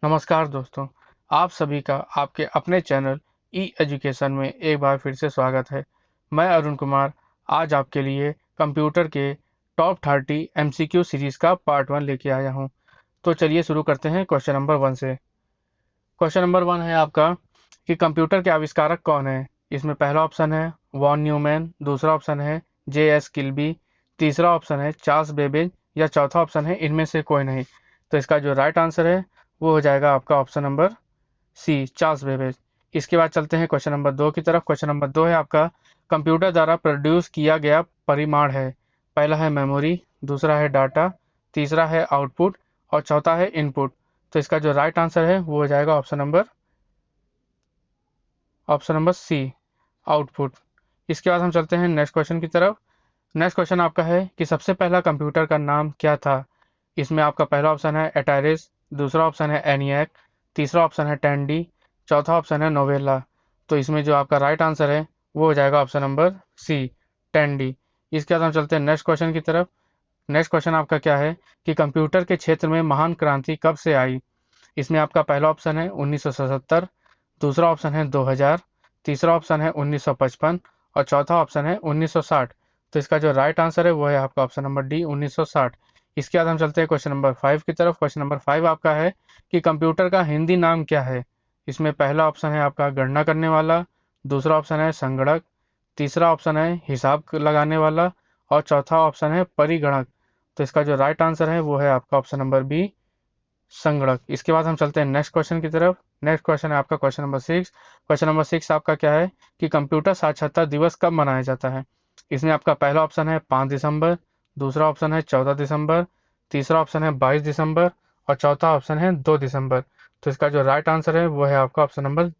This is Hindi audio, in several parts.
नमस्कार दोस्तों, आप सभी का आपके अपने चैनल ई एजुकेशन में एक बार फिर से स्वागत है। मैं अरुण कुमार आज आपके लिए कंप्यूटर के टॉप 30 एमसीक्यू सीरीज का पार्ट 1 लेके आया हूं। तो चलिए शुरू करते हैं क्वेश्चन नंबर 1 से। क्वेश्चन नंबर 1 है आपका कि कंप्यूटर के आविष्कारक कौन है। इसमें पहला ऑप्शन है वॉन न्यूमैन, दूसरा ऑप्शन है जे.एस. किल्बी, तीसरा ऑप्शन है चार्ल्स बेबेज या चौथा ऑप्शन है इनमें से कोई नहीं। तो इसका जो राइट आंसर है वो हो जाएगा आपका option number C, Charles Babbage. इसके बाद चलते हैं क्वेश्चन नंबर 2 की तरफ। क्वेश्चन नंबर 2 है आपका कंप्यूटर द्वारा प्रोड्यूस किया गया परिमाण है। पहला है मेमोरी, दूसरा है डाटा, तीसरा है आउटपुट और चौथा है इनपुट। तो इसका जो राइट आंसर है वो हो जाएगा ऑप्शन नंबर सी, आउटपुट। इसके बाद हम चलते हैं नेक्स्ट क्वेश्चन की तरफ। नेक्स्ट क्वेश्चन आपका है कि सबसे पहला कंप्यूटर का नाम क्या था। इसमें आपका पहला ऑप्शन है एटायरिस, दूसरा ऑप्शन है एनियाक, तीसरा ऑप्शन है टैंडी, चौथा ऑप्शन है नोवेला। तो इसमें जो आपका राइट आंसर है वो हो जाएगा ऑप्शन नंबर सी, टैंडी। इसके बाद हम चलते हैं नेक्स्ट क्वेश्चन की तरफ। नेक्स्ट क्वेश्चन आपका क्या है कि कंप्यूटर के क्षेत्र में महान क्रांति कब से आई। इसमें आपका पहला ऑप्शन है 1977, दूसरा ऑप्शन है 2000, तीसरा ऑप्शन है 1955 और चौथा ऑप्शन है 1960। तो इसका जो राइट आंसर है वो है आपका ऑप्शन नंबर डी, 1960। इसके बाद हम चलते हैं क्वेश्चन नंबर 5 की तरफ। क्वेश्चन नंबर 5 आपका है कि कंप्यूटर का हिंदी नाम क्या है। इसमें पहला ऑप्शन है आपका गणना करने वाला, दूसरा ऑप्शन है संगणक, तीसरा ऑप्शन है हिसाब लगाने वाला और चौथा ऑप्शन है परिगणक। तो इसका जो राइट आंसर है वो है आपका ऑप्शन नंबर बी, संगणक। इसके बाद हम चलते हैं नेक्स्ट क्वेश्चन की तरफ। नेक्स्ट क्वेश्चन है आपका क्वेश्चन नंबर 6। क्वेश्चन नंबर 6 आपका क्या है कि कंप्यूटर साक्षरता दिवस कब मनाया जाता है। इसमें आपका पहला ऑप्शन है 5 दिसंबर, दूसरा ऑप्शन है 14 दिसंबर, तीसरा ऑप्शन है 22 दिसंबर और चौथा ऑप्शन है 2 दिसंबर। तो इसका जो राइट आंसर है वो है आपका ऑप्शन नंबर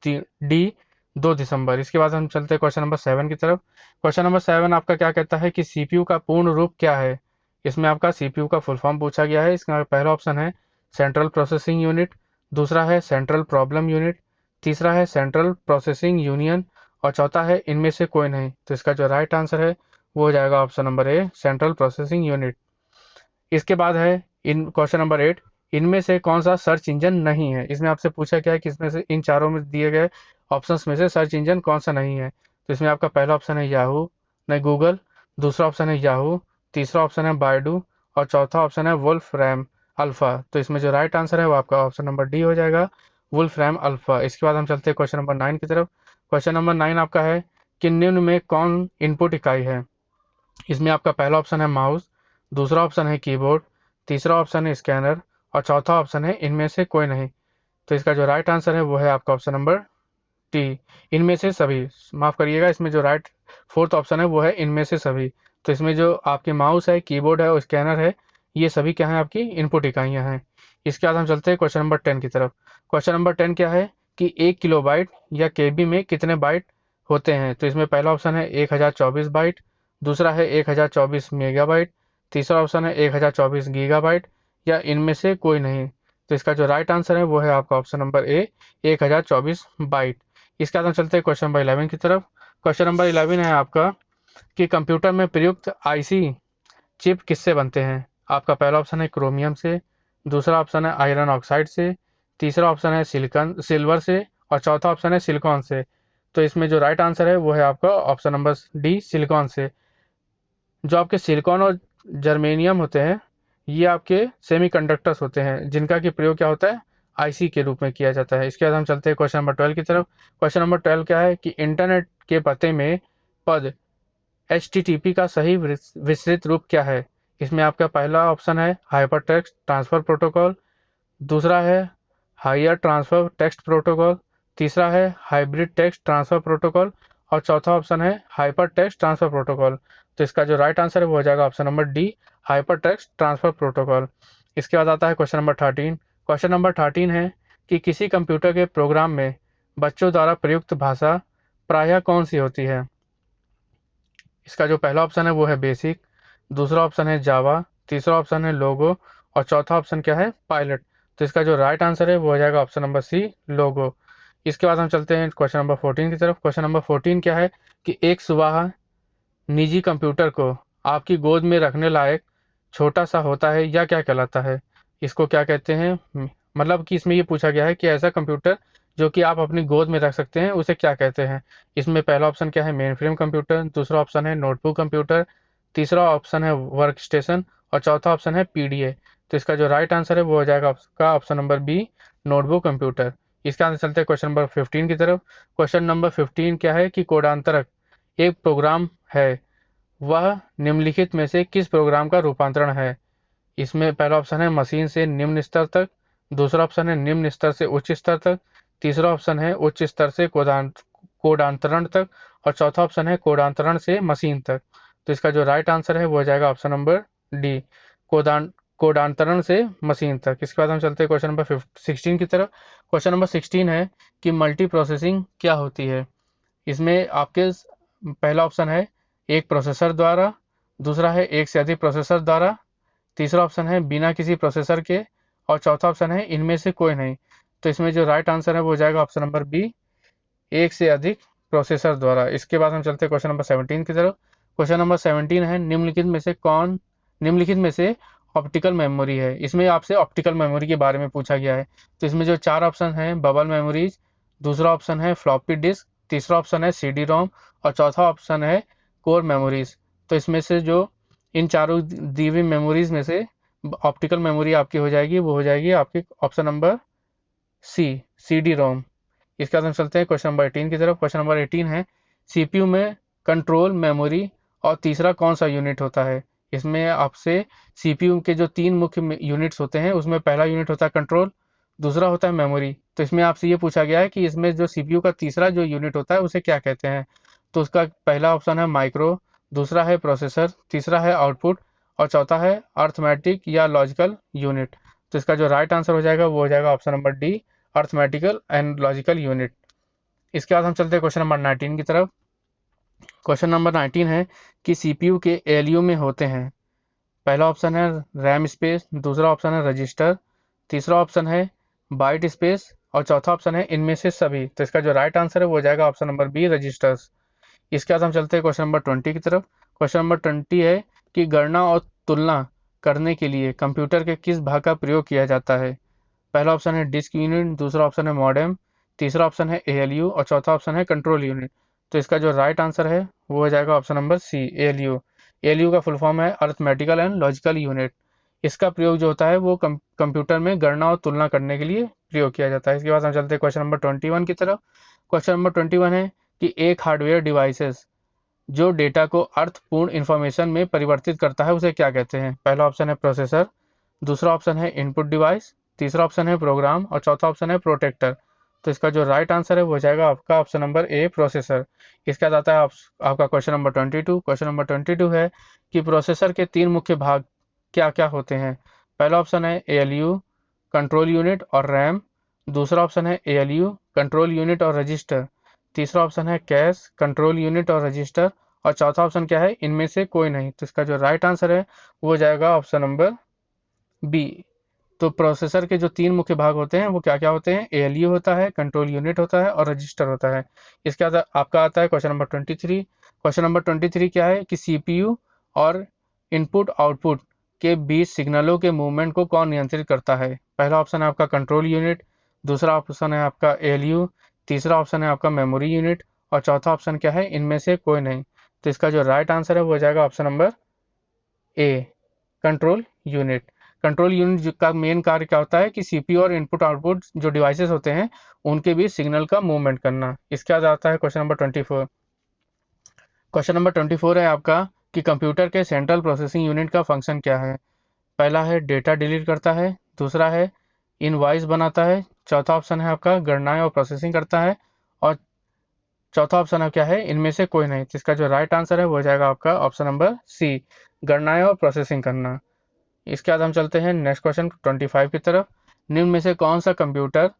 डी, 2 दिसंबर। इसके बाद हम चलते हैं क्वेश्चन नंबर 7 की तरफ। क्वेश्चन नंबर 7 आपका क्या कहता है कि सीपीयू का पूर्ण रूप क्या है। इसमें आपका सीपीयू का फुल फॉर्म पूछा गया है। इसका पहला ऑप्शन है सेंट्रल प्रोसेसिंग यूनिट, दूसरा है सेंट्रल प्रॉब्लम यूनिट, तीसरा है सेंट्रल प्रोसेसिंग यूनियन और चौथा है इनमें से कोई नहीं। तो इसका जो राइट आंसर है वो हो जाएगा option number A, central processing unit. इसके बाद है इन क्वेश्चन नंबर 8, इनमें से कौन सा सर्च इंजन नहीं है। इसमें आपसे पूछा गया है कि इसमें से इन चारों में दिए गए ऑप्शंस में से सर्च इंजन कौन सा नहीं है। तो इसमें आपका पहला ऑप्शन है याहू, नहीं गूगल, दूसरा ऑप्शन है याहू, तीसरा ऑप्शन है बायडू और चौथा ऑप्शन है वुल्फ रैम अल्फा। तो इसमें जो राइट आंसर है वो आपका ऑप्शन नंबर डी हो जाएगा, वुल्फ रैम अल्फा। इसके बाद हम चलते हैं क्वेश्चन नंबर 9 की तरफ। क्वेश्चन नंबर 9 आपका है कि निम्न में कौन इनपुट इकाई है। इसमें आपका पहला ऑप्शन है माउस, दूसरा ऑप्शन है कीबोर्ड, तीसरा ऑप्शन है स्कैनर और चौथा ऑप्शन है इनमें से कोई नहीं। तो इसका जो राइट आंसर है वो है आपका ऑप्शन नंबर टी, इनमें से सभी। माफ करिएगा, इसमें जो राइट फोर्थ ऑप्शन है वो है इनमें से सभी। तो इसमें जो आपके माउस है, कीबोर्ड है और स्कैनर है, ये सभी क्या है आपकी इनपुट इकाइयां हैं। इसके बाद हम चलते हैं क्वेश्चन नंबर 10 की तरफ। क्वेश्चन नंबर 10 क्या है कि 1 किलोबाइट या केबी में कितने बाइट होते हैं। तो इसमें पहला ऑप्शन है 1024 बाइट, दूसरा है 1024 मेगाबाइट, तीसरा ऑप्शन है 1024 गीगाबाइट या इनमें से कोई नहीं। तो इसका जो राइट आंसर है वो है आपका ऑप्शन नंबर ए, 1024 बाइट। इसके बाद हम चलते हैं क्वेश्चन नंबर 11 की तरफ। क्वेश्चन नंबर 11 है आपका कि कंप्यूटर में प्रयुक्त आईसी चिप किससे बनते हैं। आपका पहला ऑप्शन है क्रोमियम से, दूसरा ऑप्शन है आयरन ऑक्साइड से, तीसरा ऑप्शन है सिल्वर से और चौथा ऑप्शन है सिलिकॉन से। तो इसमें जो राइट आंसर है वो है आपका ऑप्शन नंबर डी, सिलिकॉन से। जो आपके सिलिकॉन और जर्मेनियम होते हैं ये आपके सेमीकंडक्टर्स होते हैं जिनका कि प्रयोग क्या होता है आईसी के रूप में किया जाता है। इसके बाद हम चलते हैं क्वेश्चन नंबर 12 की तरफ। क्वेश्चन नंबर 12 क्या है कि इंटरनेट के पते में पद एचटीटीपी का सही विस्तृत रूप क्या है। इसमें आपका पहला ऑप्शन है हाइपर टेक्स्ट ट्रांसफर प्रोटोकॉल, दूसरा है हायर ट्रांसफर टेक्स्ट प्रोटोकॉल, तीसरा है हाइब्रिड टेक्स्ट ट्रांसफर प्रोटोकॉल और चौथा ऑप्शन है हाइपर टेक्स्ट ट्रांसफर प्रोटोकॉल। तो इसका जो राइट आंसर है वो हो जाएगा option number D, hyper text transfer protocol. इसके बाद आता है क्वेश्चन नंबर 13। क्वेश्चन नंबर 13 है कि किसी कंप्यूटर के प्रोग्राम में बच्चों द्वारा प्रयुक्त भाषा प्रायः कौन सी होती है। इसका जो पहला ऑप्शन है वो है बेसिक, दूसरा ऑप्शन है जावा, तीसरा ऑप्शन है लोगो और चौथा ऑप्शन क्या है पायलट। तो इसका जो राइट आंसर है वो हो जाएगा ऑप्शन नंबर सी, लोगो। इसके बाद हम चलते हैं क्वेश्चन नंबर 14 की तरफ। क्वेश्चन नंबर 14 क्या है कि एक सुबह निजी कंप्यूटर को आपकी गोद में रखने लायक छोटा सा होता है या क्या कहलाता है। इसको क्या कहते हैं मतलब कि इसमें ये पूछा गया है कि ऐसा कंप्यूटर जो कि आप अपनी गोद में रख सकते हैं उसे क्या कहते हैं। इसमें पहला ऑप्शन क्या है, मेन फ्रेम कंप्यूटर, दूसरा ऑप्शन है नोटबुक कंप्यूटर, तीसरा ऑप्शन है वर्क स्टेशन और चौथा ऑप्शन है पीडीए। तो इसका जो राइट आंसर है वो हो जाएगा आपका option number B, notebook computer. इसके आंसर चलते हैं क्वेश्चन नंबर 15 की तरफ। क्वेश्चन नंबर 15 क्या है कि कोडांतरक एक प्रोग्राम है, वह निम्नलिखित में से किस प्रोग्राम का रूपांतरण है। इसमें पहला ऑप्शन है मशीन से निम्न स्तर तक, दूसरा ऑप्शन है निम्न स्तर से उच्च स्तर तक, तीसरा ऑप्शन है उच्च स्तर से कोडांतरण तक और चौथा ऑप्शन है कोडांतरण से मशीन तक। तो इसका जो राइट आंसर है वो हो जाएगा ऑप्शन नंबर डी, कोडांतरण से मशीन तक। इसके बाद हम चलते हैं क्वेश्चन नंबर 16 की तरफ। क्वेश्चन नंबर 16 है कि मल्टी प्रोसेसिंग क्या होती है। इसमें आपके पहला ऑप्शन है एक प्रोसेसर द्वारा, दूसरा है एक से अधिक प्रोसेसर द्वारा, तीसरा ऑप्शन है बिना किसी प्रोसेसर के और चौथा ऑप्शन है इनमें से कोई नहीं। तो इसमें जो राइट आंसर है वो हो जाएगा ऑप्शन नंबर बी, एक से अधिक प्रोसेसर द्वारा। इसके बाद हम चलते हैं क्वेश्चन नंबर 17 की तरफ। क्वेश्चन नंबर 17 है निम्नलिखित में से ऑप्टिकल मेमोरी है। इसमें आपसे ऑप्टिकल मेमोरी के बारे में पूछा गया है। तो इसमें जो चार ऑप्शन है, बबल मेमोरीज, दूसरा ऑप्शन है फ्लॉपी डिस्क, तीसरा ऑप्शन है सीडी रोम और चौथा ऑप्शन है कोर मेमोरीज। तो इसमें से जो इन चारों दी हुई मेमोरीज में से ऑप्टिकल मेमोरी आपकी हो जाएगी वो हो जाएगी आपकी option number C, CD ROM. इसके बाद हम चलते हैं क्वेश्चन नंबर 18 की तरफ। क्वेश्चन नंबर 18 है सीपीयू में कंट्रोल मेमोरी और तीसरा कौन सा यूनिट होता है। इसमें आपसे सीपीयू के जो तीन मुख्य यूनिट्स होते हैं उसमें पहला यूनिट होता है कंट्रोल, दूसरा होता है मेमोरी। तो इसमें आपसे ये पूछा गया है कि इसमें जो सीपीयू का तीसरा जो यूनिट होता है उसे क्या कहते हैं। तो उसका पहला ऑप्शन है माइक्रो, दूसरा है प्रोसेसर, तीसरा है आउटपुट और चौथा है अर्थमेटिक या लॉजिकल यूनिट। तो इसका जो राइट आंसर हो जाएगा वो हो जाएगा option number D, arithmetical and logical unit. इसके बाद हम चलते हैं क्वेश्चन नंबर 19 की तरफ। क्वेश्चन नंबर 19 है कि सीपीयू के एलयू में होते हैं। पहला ऑप्शन है रैम स्पेस, दूसरा ऑप्शन है रजिस्टर, तीसरा ऑप्शन है बाइट स्पेस और चौथा ऑप्शन है इनमें से सभी। तो इसका जो राइट आंसर है वो हो जाएगा ऑप्शन नंबर बी, रजिस्टर्स। इसके बाद हम चलते हैं क्वेश्चन नंबर 20 की तरफ। क्वेश्चन नंबर 20 है कि गणना और तुलना करने के लिए कंप्यूटर के किस भाग का प्रयोग किया जाता है। पहला ऑप्शन है डिस्क यूनिट, दूसरा ऑप्शन है मॉडेम, तीसरा ऑप्शन है एएलयू और चौथा ऑप्शन है कंट्रोल यूनिट। तो इसका जो राइट आंसर है वो हो जाएगा option number C, ALU. ALU का फुल फॉर्म है अर्थमेटिकल एंड लॉजिकल यूनिट। इसका प्रयोग जो होता है वो कंप्यूटर में गणना और तुलना करने के लिए प्रयोग किया जाता है। इसके बाद हम चलते हैं क्वेश्चन नंबर 21 की तरफ। क्वेश्चन नंबर 21 है कि एक हार्डवेयर डिवाइसेस जो डेटा को अर्थपूर्ण इंफॉर्मेशन में परिवर्तित करता है उसे क्या कहते हैं। पहला ऑप्शन है प्रोसेसर, दूसरा ऑप्शन है इनपुट डिवाइस, तीसरा ऑप्शन है प्रोग्राम और चौथा ऑप्शन है प्रोटेक्टर। तो इसका जो राइट आंसर है वो हो जाएगा आपका ऑप्शन नंबर ए, प्रोसेसर। इसके बाद आता है आपका क्वेश्चन नंबर 22। क्वेश्चन नंबर 22 है कि प्रोसेसर के तीन मुख्य भाग क्या क्या होते हैं। पहला ऑप्शन है एएलयू, कंट्रोल यूनिट और रैम, दूसरा ऑप्शन है एएलयू, कंट्रोल यूनिट और रजिस्टर, तीसरा ऑप्शन है कैश, कंट्रोल यूनिट और रजिस्टर और चौथा ऑप्शन क्या है, इनमें से कोई नहीं। तो इसका जो राइट आंसर है वो हो जाएगा ऑप्शन नंबर बी। तो प्रोसेसर के जो तीन मुख्य भाग होते हैं वो क्या क्या होते हैं, एएलयू होता है, कंट्रोल यूनिट होता है और रजिस्टर होता है। इसके बाद आपका आता है क्वेश्चन नंबर 23। क्वेश्चन नंबर 23 क्या है कि सीपीयू और इनपुट आउटपुट के बीच सिग्नलों के मूवमेंट को कौन नियंत्रित करता है। पहला ऑप्शन है आपका कंट्रोल यूनिट, दूसरा ऑप्शन है आपका एएलयू, तीसरा ऑप्शन है आपका मेमोरी यूनिट और चौथा ऑप्शन क्या है, इनमें से कोई नहीं। तो इसका जो राइट आंसर है वो हो जाएगा option number A, control unit. Control unit का मेन कार्य क्या होता है कि सीपीयू और इनपुट आउटपुट जो डिवाइसेस होते हैं उनके बीच सिग्नल का मूवमेंट करना। इसके बाद आता है क्वेश्चन नंबर 24। क्वेश्चन नंबर 24 है आपका कि कंप्यूटर के सेंट्रल प्रोसेसिंग यूनिट का फंक्शन क्या है। पहला है डेटा डिलीट करता है, दूसरा है इनवॉइस बनाता है, चौथा ऑप्शन है आपका गणनाएं और प्रोसेसिंग करता है और चौथा ऑप्शन है क्या है, इनमें से कोई नहीं। तो इसका जो राइट आंसर है वो हो जाएगा आपका ऑप्शन नंबर सी, गणनाएं और प्रोसेसिंग करना। इसके बाद हम चलते हैं नेक्स्ट क्वेश्चन 25 की तरफ। निम्न में से कौन सा कंप्यूटर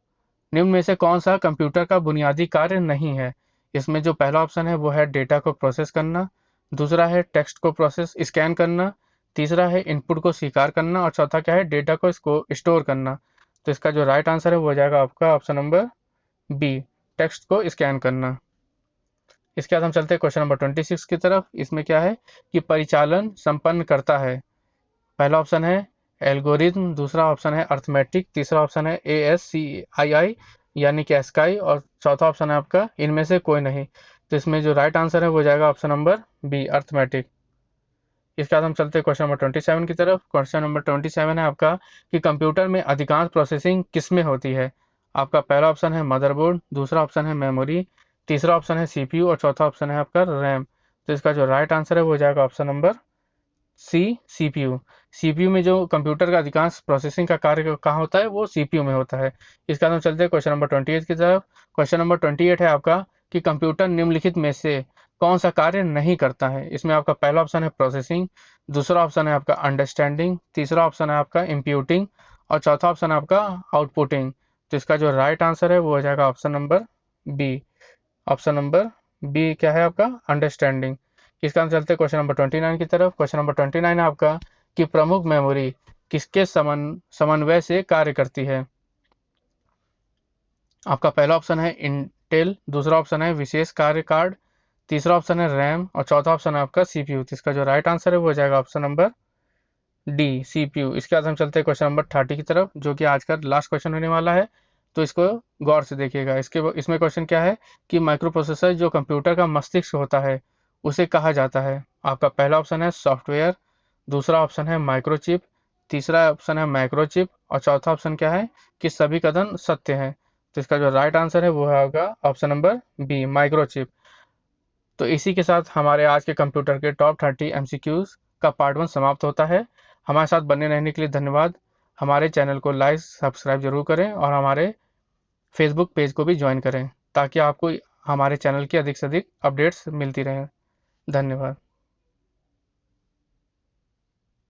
निम्न में से कौन सा कंप्यूटर का बुनियादी कार्य नहीं है। इसमें जो पहला ऑप्शन है वो है डेटा को प्रोसेस करना, दूसरा है टेक्स्ट को प्रोसेस स्कैन करना, तीसरा है इनपुट को स्वीकार करना और चौथा क्या है, डेटा को इसको स्टोर करना। तो इसका जो राइट आंसर है वो हो जाएगा आपका ऑप्शन नंबर बी, टेक्स्ट को स्कैन करना। इसके बाद हम चलते हैं क्वेश्चन नंबर 26 की तरफ। इसमें क्या है कि परिचालन संपन्न करता है। पहला ऑप्शन है एल्गोरिथम, दूसरा ऑप्शन है अर्थमेटिक, तीसरा ऑप्शन है ASCII यानी कि एस्काई, और चौथा ऑप्शन है आपका इनमें से कोई नहीं। तो इसमें जो राइट आंसर है वो जाएगा ऑप्शन नंबर बी, अर्थमेटिक। इसके बाद हम चलते हैं क्वेश्चन नंबर 27 की तरफ। क्वेश्चन नंबर 27 है आपका कि कंप्यूटर में अधिकांश प्रोसेसिंग किसमें होती है। आपका पहला ऑप्शन है मदरबोर्ड, दूसरा ऑप्शन है मेमोरी, तीसरा ऑप्शन है CPU और चौथा ऑप्शन है आपका रैम। तो इसका जो राइट आंसर है वो जाएगा option number C, CPU। CPU में जो कंप्यूटर का अधिकांश प्रोसेसिंग का कार्य कहाँ होता है, वो CPU में होता है। इसके बाद हम चलते हैं क्वेश्चन नंबर 28 की तरफ। क्वेश्चन नंबर 28 है आपका कि कंप्यूटर निम्नलिखित में से कौन सा कार्य नहीं करता है। इसमें आपका पहला ऑप्शन है प्रोसेसिंग, दूसरा ऑप्शन है आपका अंडरस्टैंडिंग, तीसरा ऑप्शन है आपका इम्प्यूटिंग और चौथा ऑप्शन है आपका आउटपुटिंग। तो इसका जो राइट आंसर है वो हो जाएगा option number B. Option number B क्या है आपका, अंडरस्टैंडिंग। इसका हम चलते हैं क्वेश्चन नंबर 29 की तरफ। क्वेश्चन नंबर 29 है आपका कि प्रमुख मेमोरी किसके समन्वय से कार्य करती है। आपका पहला ऑप्शन है इंटेल, दूसरा ऑप्शन है विशेष कार्य कार्ड, तीसरा ऑप्शन है रैम और चौथा ऑप्शन है आपका CPU। तो इसका जो राइट आंसर है वो हो जाएगा ऑप्शन नंबर डी, CPU। इसके बाद हम चलते हैं क्वेश्चन नंबर 30 की तरफ, जो कि आज का लास्ट क्वेश्चन होने वाला है। तो इसको गौर से देखिएगा। इसमें क्वेश्चन क्या है कि माइक्रो प्रोसेसर जो कंप्यूटर का मस्तिष्क होता है उसे कहा जाता है। आपका पहला ऑप्शन है सॉफ्टवेयर, दूसरा ऑप्शन है माइक्रोचिप, तीसरा ऑप्शन है माइक्रोचिप और चौथा ऑप्शन क्या है कि सभी कथन सत्य हैं। तो इसका जो राइट आंसर है वो होगा ऑप्शन नंबर बी, माइक्रोचिप। तो इसी के साथ हमारे आज के कंप्यूटर के टॉप 30 MCQs का पार्ट 1 समाप्त होता है। हमारे साथ बने रहने के लिए धन्यवाद। हमारे चैनल को लाइक सब्सक्राइब जरूर करें और हमारे फेसबुक पेज को भी ज्वाइन करें ताकि आपको हमारे चैनल की अधिक से अधिक अपडेट्स मिलती रहें। धन्यवाद।